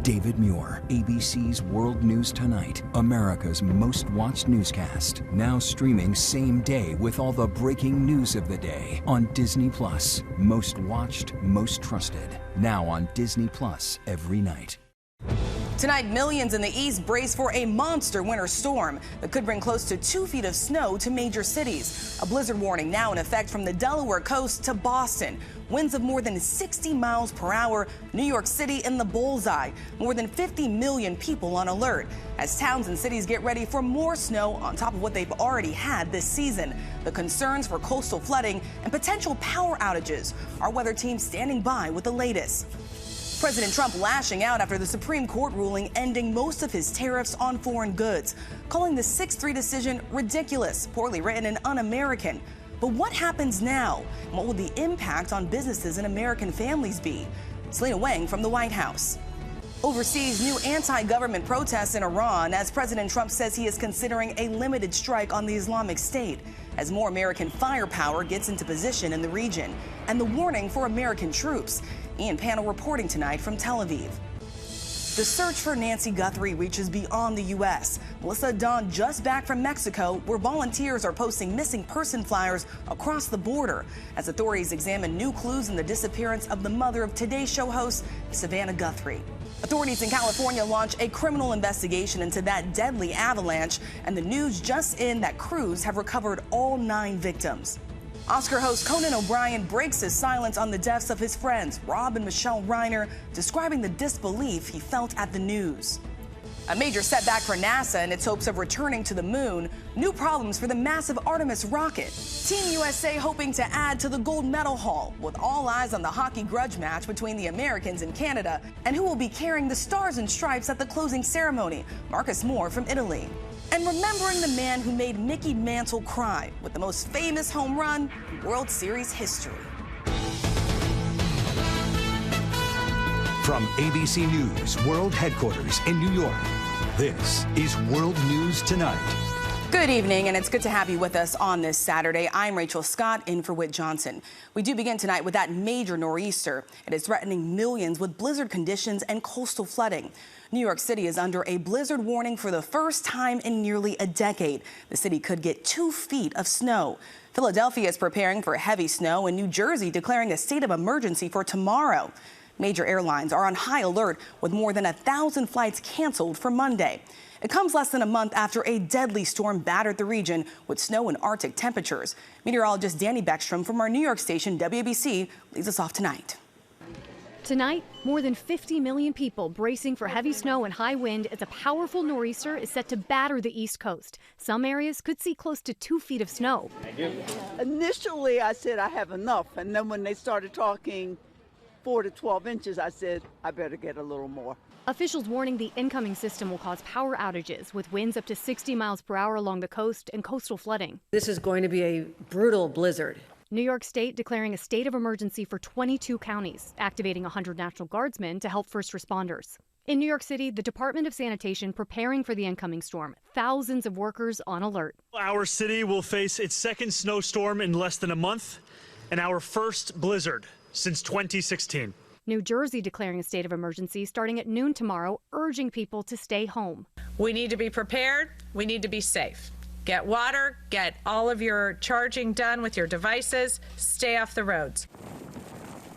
David Muir, ABC's World News Tonight, America's most watched newscast. Now streaming same day with all the breaking news of the day on Disney Plus. Most watched, most trusted. Now on Disney Plus every night. Tonight, millions in the East brace for a monster winter storm that could bring close to 2 feet of snow to major cities. A blizzard warning now in effect from the Delaware coast to Boston. Winds of more than 60 miles per hour. New York City in the bullseye. More than 50 million people on alert as towns and cities get ready for more snow on top of what they've already had this season. The concerns for coastal flooding and potential power outages. Our weather team standing by with the latest. President Trump lashing out after the Supreme Court ruling ending most of his tariffs on foreign goods, calling the 6-3 decision ridiculous, poorly written, and un-American. But what happens now? And what will the impact on businesses and American families be? Selena Wang from the White House. Overseas, new anti-government protests in Iran as President Trump says he is considering a limited strike on the Islamic State as more American firepower gets into position in the region. And the warning for American troops. Ian Panel reporting tonight from Tel Aviv. The search for Nancy Guthrie reaches beyond the U.S. Melissa Dawn just back from Mexico, where volunteers are posting missing person flyers across the border as authorities examine new clues in the disappearance of the mother of Today's Show host, Savannah Guthrie. Authorities in California launch a criminal investigation into that deadly avalanche, and the news just in that crews have recovered all 9 victims. Oscar host Conan O'Brien breaks his silence on the deaths of his friends, Rob and Michelle Reiner, describing the disbelief he felt at the news. A major setback for NASA and its hopes of returning to the moon. New problems for the massive Artemis rocket. Team USA hoping to add to the gold medal haul, with all eyes on the hockey grudge match between the Americans and Canada, and who will be carrying the stars and stripes at the closing ceremony. Marcus Moore from Italy. And remembering the man who made Mickey Mantle cry with the most famous home run in World Series history. From ABC News World Headquarters in New York, this is World News Tonight. Good evening, and it's good to have you with us on this Saturday. I'm Rachel Scott, in for Whit Johnson. We do begin tonight with that major nor'easter. It is threatening millions with blizzard conditions and coastal flooding. New York City is under a blizzard warning for the first time in nearly a decade. The city could get 2 feet of snow. Philadelphia is preparing for heavy snow, and New Jersey declaring a state of emergency for tomorrow. Major airlines are on high alert with more than 1,000 flights canceled for Monday. It comes less than a month after a deadly storm battered the region with snow and Arctic temperatures. Meteorologist Danny Beckstrom from our New York station, WABC, leads us off tonight. Tonight, more than 50 million people bracing for heavy snow and high wind as a powerful nor'easter is set to batter the East Coast. Some areas could see close to 2 feet of snow. Initially, I said I have enough, and then when they started talking 4 to 12 inches, I said I better get a little more. Officials warning the incoming system will cause power outages with winds up to 60 miles per hour along the coast and coastal flooding. This is going to be a brutal blizzard. New York State declaring a state of emergency for 22 counties, activating 100 National Guardsmen to help first responders. In New York City, the Department of Sanitation preparing for the incoming storm. Thousands of workers on alert. Our city will face its second snowstorm in less than a month and our first blizzard since 2016. New Jersey declaring a state of emergency starting at noon tomorrow, urging people to stay home. We need to be prepared. We need to be safe. Get water, get all of your charging done with your devices, stay off the roads.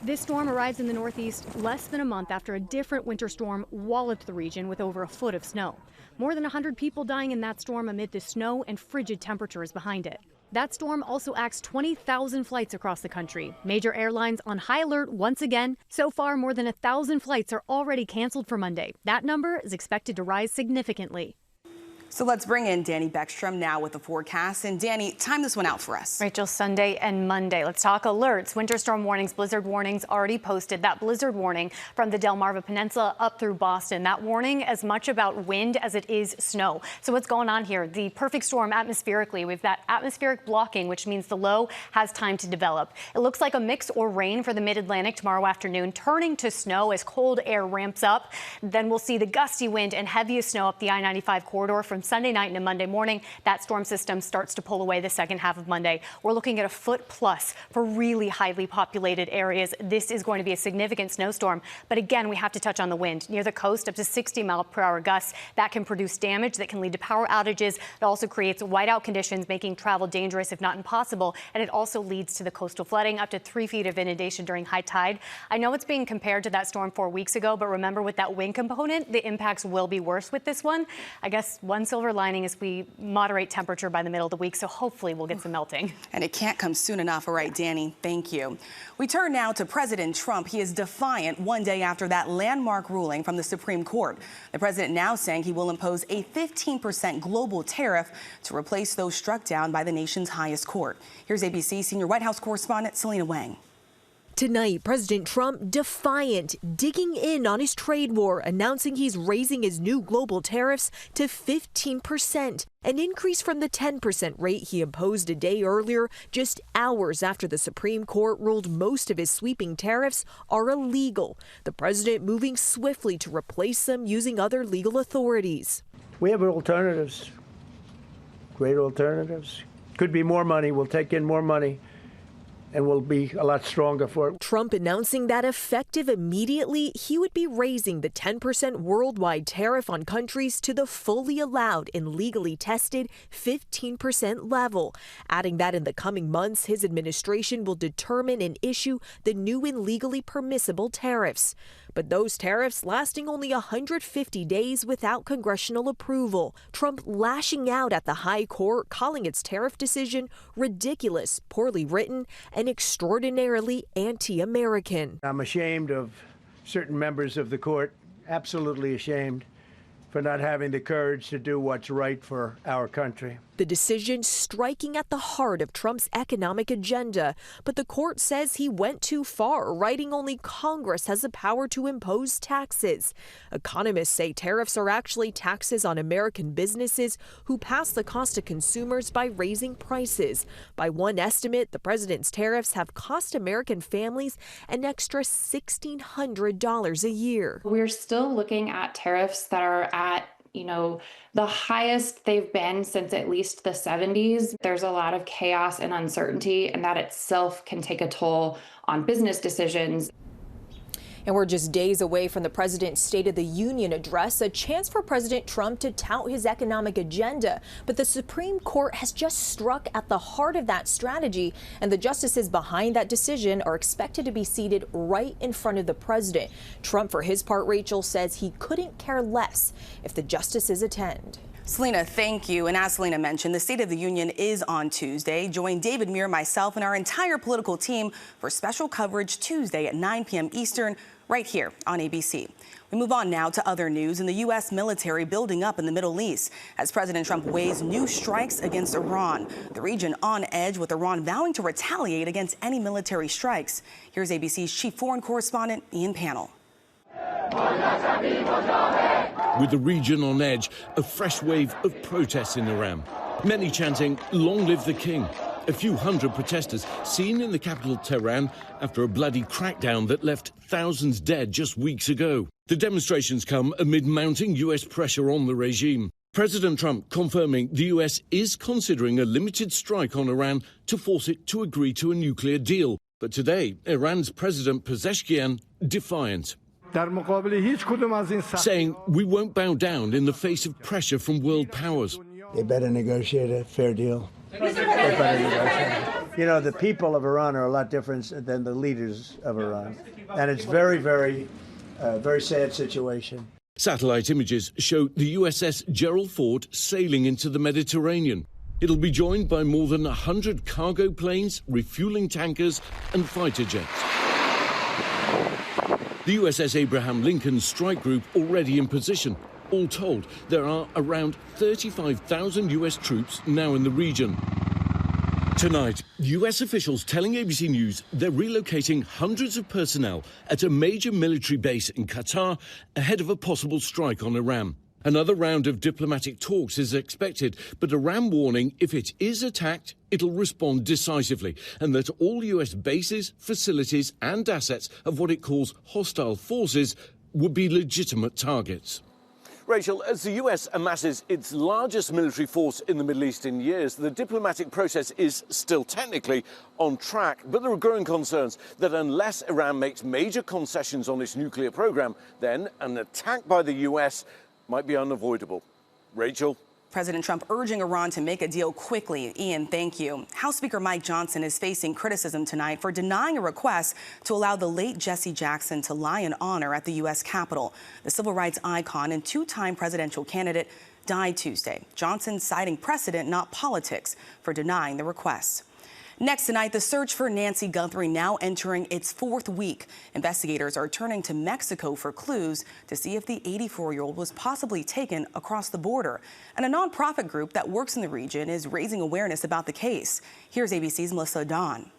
This storm arrives in the Northeast less than a month after a different winter storm walloped the region with over a foot of snow. More than 100 people dying in that storm amid the snow and frigid temperatures behind it. That storm also axed 20,000 flights across the country. Major airlines on high alert once again. So far, more than 1,000 flights are already canceled for Monday. That number is expected to rise significantly. So let's bring in Danny Beckstrom now with the forecast. And Danny, time this one out for us. Rachel, Sunday and Monday. Let's talk alerts. Winter storm warnings, blizzard warnings already posted. That blizzard warning from the Delmarva Peninsula up through Boston. That warning as much about wind as it is snow. So what's going on here? The perfect storm atmospherically. We've that atmospheric blocking, which means the low has time to develop. It looks like a mix or rain for the mid-Atlantic tomorrow afternoon, turning to snow as cold air ramps up. Then we'll see the gusty wind and heaviest snow up the I-95 corridor from on Sunday night into Monday morning. That storm system starts to pull away the second half of Monday. We're looking at a foot plus for really highly populated areas. This is going to be a significant snowstorm. But again, we have to touch on the wind. Near the coast, up to 60-mile-per-hour gusts. That can produce damage that can lead to power outages. It also creates whiteout conditions, making travel dangerous, if not impossible. And it also leads to the coastal flooding, up to 3 feet of inundation during high tide. I know it's being compared to that storm 4 weeks ago, but remember, with that wind component, the impacts will be worse with this one. I guess one silver lining is we moderate temperature by the middle of the week, so hopefully we'll get some melting. And it can't come soon enough. All right, Danny, thank you. We turn now to President Trump. He is defiant one day after that landmark ruling from the Supreme Court. The president now saying he will impose a 15% global tariff to replace those struck down by the nation's highest court. Here's ABC senior White House correspondent Selena Wang. Tonight, President Trump defiant, digging in on his trade war, announcing he's raising his new global tariffs to 15%, an increase from the 10% rate he imposed a day earlier, just hours after the Supreme Court ruled most of his sweeping tariffs are illegal. The president moving swiftly to replace them using other legal authorities. We have alternatives, great alternatives. Could be more money. We'll take in more money, and we'll be a lot stronger for it. Trump announcing that effective immediately, he would be raising the 10% worldwide tariff on countries to the fully allowed and legally tested 15% level, adding that in the coming months, his administration will determine and issue the new and legally permissible tariffs. But those tariffs lasting only 150 days without congressional approval. Trump lashing out at the high court, calling its tariff decision ridiculous, poorly written, and extraordinarily anti-American. I'm ashamed of certain members of the court, absolutely ashamed, for not having the courage to do what's right for our country. The decision striking at the heart of Trump's economic agenda, but the court says he went too far, writing only Congress has the power to impose taxes. Economists say tariffs are actually taxes on American businesses who pass the cost to consumers by raising prices. By one estimate, the president's tariffs have cost American families an extra $1,600 a year. We're still looking at tariffs that are at the highest they've been since at least the 70s. There's a lot of chaos and uncertainty, and that itself can take a toll on business decisions. And we're just days away from the president's State of the Union address, a chance for President Trump to tout his economic agenda. But the Supreme Court has just struck at the heart of that strategy, and the justices behind that decision are expected to be seated right in front of the president. Trump, for his part, Rachel, says he couldn't care less if the justices attend. Selena, thank you. And as Selena mentioned, the State of the Union is on Tuesday. Join David Muir, myself, and our entire political team for special coverage Tuesday at 9 p.m. Eastern, right here on ABC. We move on now to other news in the U.S. military building up in the Middle East as President Trump weighs new strikes against Iran. The region on edge, with Iran vowing to retaliate against any military strikes. Here's ABC's chief foreign correspondent, Ian Pannell. With the region on edge, a fresh wave of protests in Iran. Many chanting, "Long live the king." A few hundred protesters seen in the capital Tehran after a bloody crackdown that left thousands dead just weeks ago. The demonstrations come amid mounting U.S. pressure on the regime. President Trump confirming the U.S. is considering a limited strike on Iran to force it to agree to a nuclear deal. But today, Iran's President Pezeshkian defiant, saying we won't bow down in the face of pressure from world powers. They better negotiate a fair deal. They better negotiate. You know, the people of Iran are a lot different than the leaders of Iran. And it's very sad situation. Satellite images show the USS Gerald Ford sailing into the Mediterranean. It'll be joined by more than 100 cargo planes, refueling tankers and fighter jets. The USS Abraham Lincoln strike group already in position. All told, there are around 35,000 US troops now in the region. Tonight, US officials telling ABC News they're relocating hundreds of personnel at a major military base in Qatar ahead of a possible strike on Iran. Another round of diplomatic talks is expected, but Iran warning if it is attacked, it'll respond decisively, and that all US bases, facilities and assets of what it calls hostile forces would be legitimate targets. Rachel, as the US amasses its largest military force in the Middle East in years, the diplomatic process is still technically on track. But there are growing concerns that unless Iran makes major concessions on its nuclear program, then an attack by the US might be unavoidable. Rachel? President Trump urging Iran to make a deal quickly. Ian, thank you. House Speaker Mike Johnson is facing criticism tonight for denying a request to allow the late Jesse Jackson to lie in honor at the U.S. Capitol. The civil rights icon and two-time presidential candidate died Tuesday. Johnson citing precedent, not politics, for denying the request. Next tonight, the search for Nancy Guthrie now entering its fourth week. Investigators are turning to Mexico for clues to see if the 84-year-old was possibly taken across the border. And a nonprofit group that works in the region is raising awareness about the case. Here's ABC's Melissa Dawn.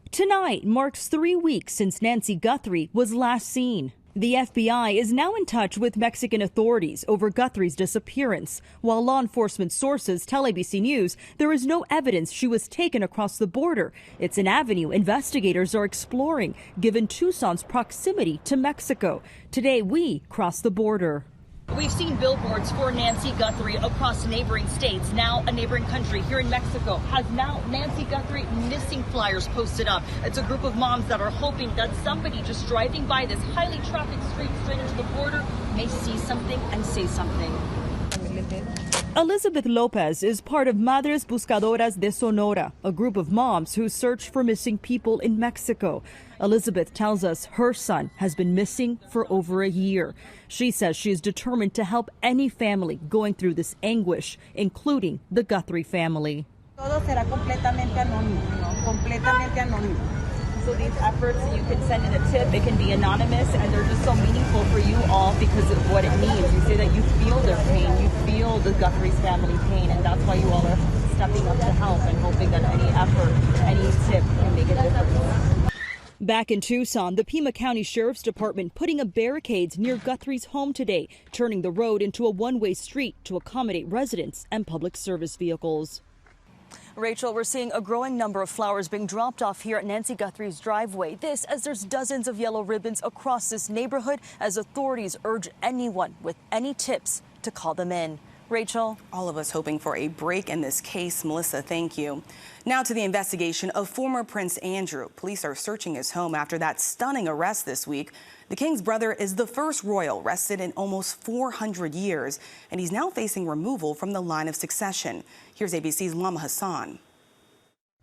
Tonight marks 3 weeks since Nancy Guthrie was last seen. The FBI is now in touch with Mexican authorities over Guthrie's disappearance, while law enforcement sources tell ABC News there is no evidence she was taken across the border. It's an avenue investigators are exploring, given Tucson's proximity to Mexico. Today, we cross the border. We've seen billboards for Nancy Guthrie across neighboring states. Now a neighboring country here in Mexico has now Nancy Guthrie missing flyers posted up. It's a group of moms that are hoping that somebody just driving by this highly trafficked street straight into the border may see something and say something. Elizabeth Lopez is part of Madres Buscadoras de Sonora, a group of moms who search for missing people in Mexico. Elizabeth tells us her son has been missing for over a year. She says she is determined to help any family going through this anguish, including the Guthrie family. Todo será completamente anónimo, completamente anónimo. So these efforts, you can send in a tip, it can be anonymous, and they're just so meaningful for you all because of what it means. You say that you feel their pain, you feel the Guthrie's family pain, and that's why you all are stepping up to help and hoping that any effort, any tip can make a difference. Back in Tucson, the Pima County Sheriff's Department putting up barricades near Guthrie's home today, turning the road into a one-way street to accommodate residents and public service vehicles. Rachel, we're seeing a growing number of flowers being dropped off here at Nancy Guthrie's driveway. This as there's dozens of yellow ribbons across this neighborhood as authorities urge anyone with any tips to call them in. Rachel? All of us hoping for a break in this case. Melissa, thank you. Now to the investigation of former Prince Andrew. Police are searching his home after that stunning arrest this week. The king's brother is the first royal arrested in almost 400 years, and he's now facing removal from the line of succession. Here's ABC's Lama Hassan.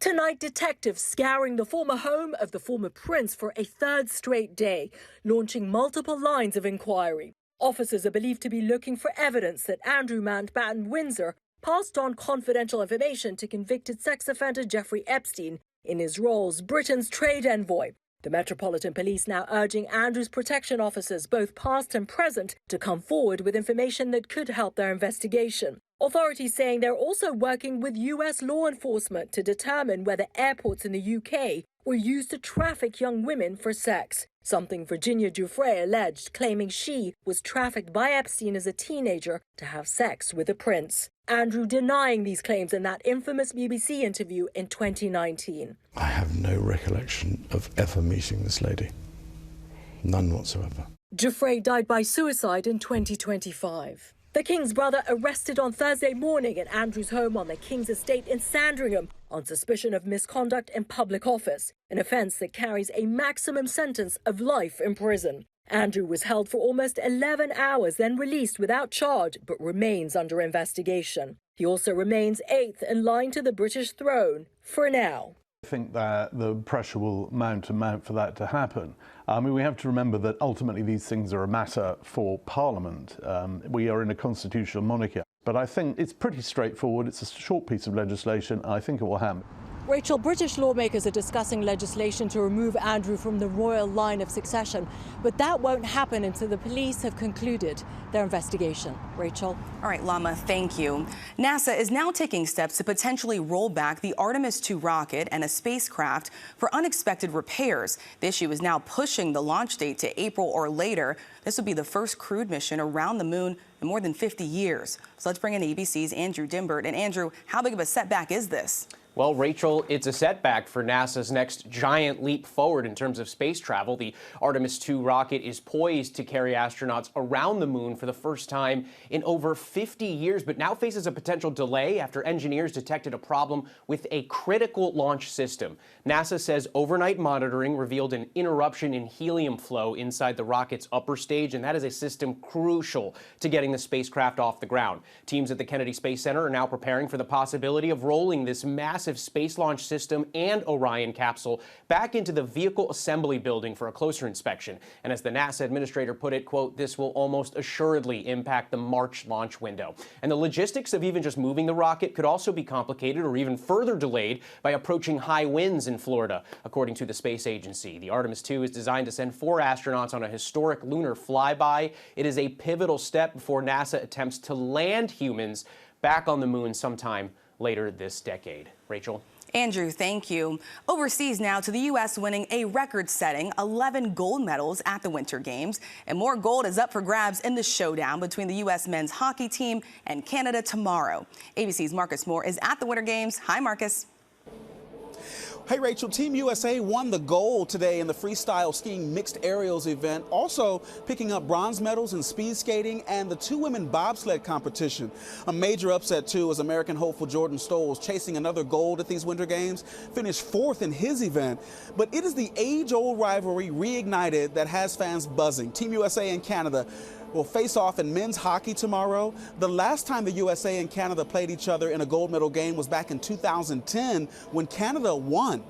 Tonight, detectives scouring the former home of the former prince for a third straight day, launching multiple lines of inquiry. Officers are believed to be looking for evidence that Andrew Mountbatten Windsor passed on confidential information to convicted sex offender Jeffrey Epstein in his role as Britain's trade envoy. The Metropolitan Police now urging Andrew's protection officers, both past and present, to come forward with information that could help their investigation. Authorities saying they're also working with U.S. law enforcement to determine whether airports in the U.K. were used to traffic young women for sex, something Virginia Giuffre alleged, claiming she was trafficked by Epstein as a teenager to have sex with the prince. Andrew denying these claims in that infamous BBC interview in 2019. I have no recollection of ever meeting this lady. None whatsoever. Giuffre died by suicide in 2025. The king's brother arrested on Thursday morning at Andrew's home on the King's estate in Sandringham on suspicion of misconduct in public office, an offence that carries a maximum sentence of life in prison. Andrew was held for almost 11 hours, then released without charge, but remains under investigation. He also remains eighth in line to the British throne for now. I think that the pressure will mount for that to happen. I mean, we have to remember that ultimately these things are a matter for Parliament. We are in a constitutional monarchy. But I think it's pretty straightforward. It's a short piece of legislation. I think it will happen. Rachel, British lawmakers are discussing legislation to remove Andrew from the royal line of succession, but that won't happen until the police have concluded their investigation. Rachel? All right, Lama, thank you. NASA is now taking steps to potentially roll back the Artemis 2 rocket and a spacecraft for unexpected repairs. The issue is now pushing the launch date to April or later. This would be the first crewed mission around the moon in more than 50 years. So let's bring in ABC's Andrew Dimbert. And Andrew, how big of a setback is this? Well, Rachel, it's a setback for NASA's next giant leap forward in terms of space travel. The Artemis II rocket is poised to carry astronauts around the moon for the first time in over 50 years, but now faces a potential delay after engineers detected a problem with a critical launch system. NASA says overnight monitoring revealed an interruption in helium flow inside the rocket's upper stage, and that is a system crucial to getting the spacecraft off the ground. Teams at the Kennedy Space Center are now preparing for the possibility of rolling this massive space launch system and Orion capsule back into the vehicle assembly building for a closer inspection. And as the NASA administrator put it, quote, "This will almost assuredly impact the March launch window." And the logistics of even just moving the rocket could also be complicated or even further delayed by approaching high winds in Florida, according to the space agency. The Artemis II is designed to send 4 astronauts on a historic lunar flyby. It is a pivotal step before NASA attempts to land humans back on the moon sometime later this decade. Rachel? Andrew, thank you. Overseas now to the U.S. winning a record-setting 11 gold medals at the Winter Games. And more gold is up for grabs in the showdown between the U.S. men's hockey team and Canada tomorrow. ABC's Marcus Moore is at the Winter Games. Hi, Marcus. Hey, Rachel, Team USA won the gold today in the freestyle skiing mixed aerials event, also picking up bronze medals in speed skating and the 2-women bobsled competition. A major upset, too, as American hopeful Jordan Stolz, chasing another gold at these Winter Games, finished 4th in his event. But it is the age-old rivalry reignited that has fans buzzing. Team USA and Canada will face off in men's hockey tomorrow. The last time the USA and Canada played each other in a gold medal game was back in 2010 when Canada won.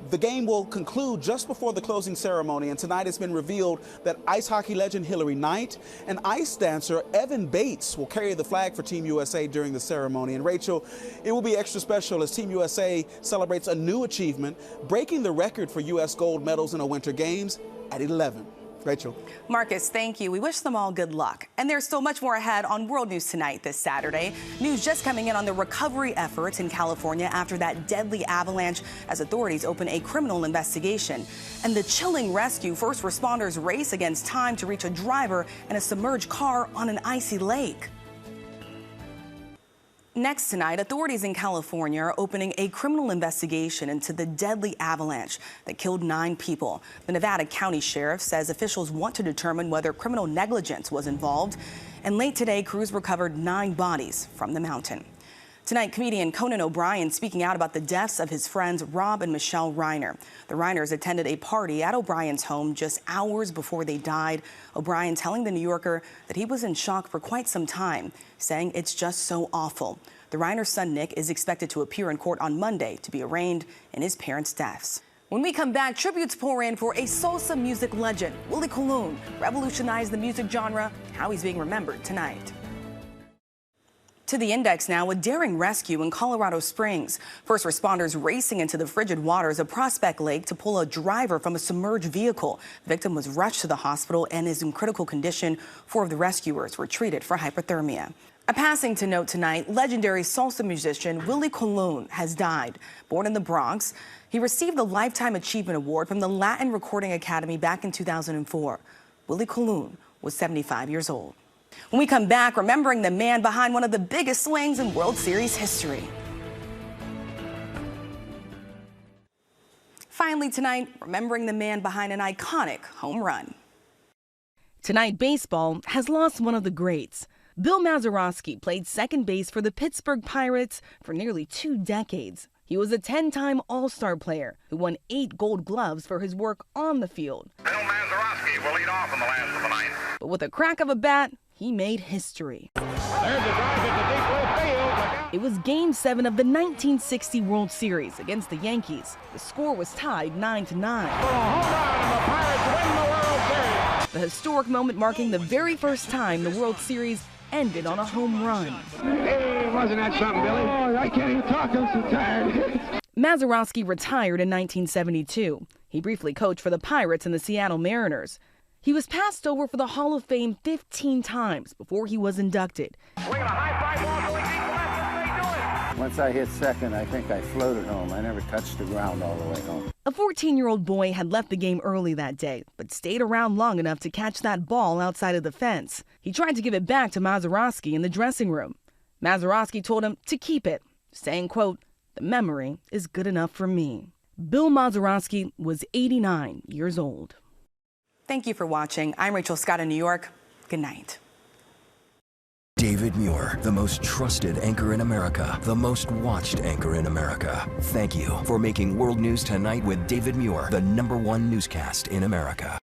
The game will conclude just before the closing ceremony, and tonight it's been revealed that ice hockey legend Hillary Knight and ice dancer Evan Bates will carry the flag for Team USA during the ceremony. And Rachel, it will be extra special as Team USA celebrates a new achievement, breaking the record for U.S. gold medals in a Winter Games at 11. Rachel. Marcus, thank you. We wish them all good luck. And there's still much more ahead on World News Tonight this Saturday. News just coming in on the recovery efforts in California after that deadly avalanche as authorities open a criminal investigation. And the chilling rescue, first responders race against time to reach a driver in a submerged car on an icy lake. Next tonight, authorities in California are opening a criminal investigation into the deadly avalanche that killed 9 people. The Nevada County Sheriff says officials want to determine whether criminal negligence was involved. And late today, crews recovered 9 bodies from the mountain. Tonight, comedian Conan O'Brien speaking out about the deaths of his friends Rob and Michelle Reiner. The Reiners attended a party at O'Brien's home just hours before they died. O'Brien telling The New Yorker that he was in shock for quite some time, saying it's just so awful. The Reiner's son Nick is expected to appear in court on Monday to be arraigned in his parents' deaths. When we come back, tributes pour in for a salsa music legend. Willie Colon revolutionized the music genre, how he's being remembered tonight. To the index now, a daring rescue in Colorado Springs. First responders racing into the frigid waters of Prospect Lake to pull a driver from a submerged vehicle. The victim was rushed to the hospital and is in critical condition. 4 of the rescuers were treated for hypothermia. A passing to note tonight, legendary salsa musician Willie Colon has died. Born in the Bronx, he received the Lifetime Achievement Award from the Latin Recording Academy back in 2004. Willie Colon was 75 years old. When we come back, remembering the man behind one of the biggest swings in World Series history. Finally tonight, remembering the man behind an iconic home run. Tonight, baseball has lost one of the greats. Bill Mazeroski played second base for the Pittsburgh Pirates for nearly 2 decades. He was a 10-time All-Star player who won 8 Gold Gloves for his work on the field. Bill Mazeroski will lead off in the last of the ninth. But with a crack of a bat, he made history. There's a drive into deep left field. It was Game 7 of the 1960 World Series against the Yankees. The score was tied 9-9. For a home run, the Pirates win the World Series. The historic moment marking the very first time the World Series ended on a home run. Hey, wasn't that something, Billy? Oh, I can't even talk. I'm so tired. Mazeroski retired in 1972. He briefly coached for the Pirates and the Seattle Mariners. He was passed over for the Hall of Fame 15 times before he was inducted. We're going to high fly ball going deep left. Let's do it. Once I hit second, I think I floated home. I never touched the ground all the way home. A 14-year-old boy had left the game early that day, but stayed around long enough to catch that ball outside of the fence. He tried to give it back to Mazeroski in the dressing room. Mazeroski told him to keep it, saying, quote, The memory is good enough for me. Bill Mazeroski was 89 years old. Thank you for watching. I'm Rachel Scott in New York. Good night. David Muir, the most trusted anchor in America, the most watched anchor in America. Thank you for making World News Tonight with David Muir the #1 newscast in America.